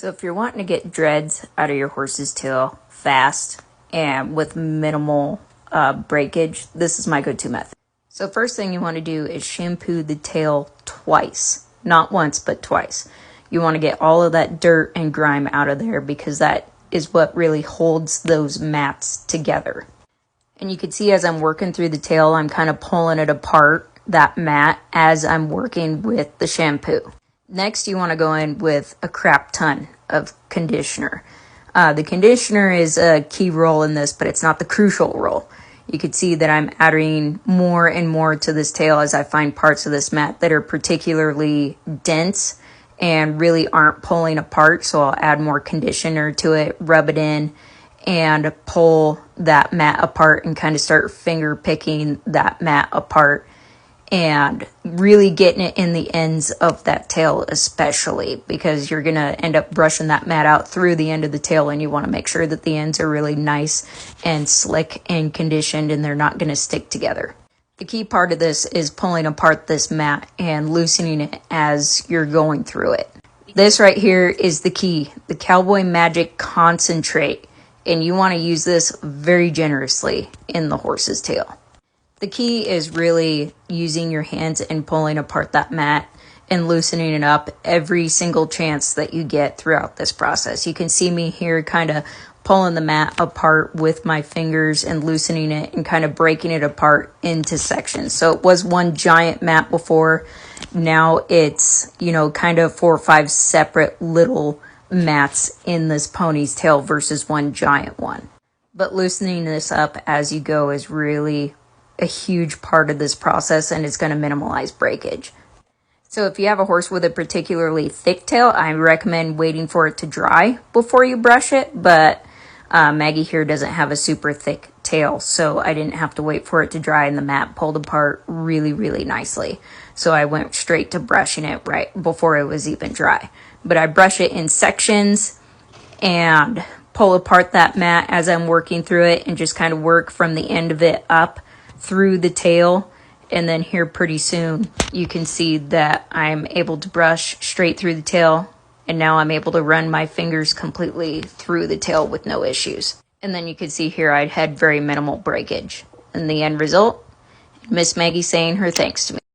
So if you're wanting to get dreads out of your horse's tail fast and with minimal breakage, this is my go-to method. So first thing you want to do is shampoo the tail twice. Not once, but twice. You want to get all of that dirt and grime out of there because that is what really holds those mats together. And you can see as I'm working through the tail, I'm kind of pulling it apart, that mat, as I'm working with the shampoo. Next, you want to go in with a crap ton of conditioner. The conditioner is a key role in this, but it's not the crucial role. You can see that I'm adding more and more to this tail as I find parts of this mat that are particularly dense and really aren't pulling apart. So I'll add more conditioner to it, rub it in, and pull that mat apart and kind of start finger picking that mat apart and really getting it in the ends of that tail, especially because you're going to end up brushing that mat out through the end of the tail, and you want to make sure that the ends are really nice and slick and conditioned and they're not going to stick together. The key part of this is pulling apart this mat and loosening it as you're going through it. This right here is the key, the Cowboy Magic Concentrate, and you want to use this very generously in the horse's tail. The key is really using your hands and pulling apart that mat and loosening it up every single chance that you get throughout this process. You can see me here kind of pulling the mat apart with my fingers and loosening it and kind of breaking it apart into sections. So it was one giant mat before. Now it's, kind of 4 or 5 separate little mats in this pony's tail versus one giant one. But loosening this up as you go is really a huge part of this process, and it's going to minimize breakage. So if you have a horse with a particularly thick tail, I recommend waiting for it to dry before you brush it, but Maggie here doesn't have a super thick tail, so I didn't have to wait for it to dry, and the mat pulled apart really, really nicely. So I went straight to brushing it right before it was even dry. But I brush it in sections and pull apart that mat as I'm working through it and just kind of work from the end of it up through the tail, and then here pretty soon you can see that I'm able to brush straight through the tail, and now I'm able to run my fingers completely through the tail with no issues. And then you can see here I had very minimal breakage. And the end result, Miss Maggie saying her thanks to me.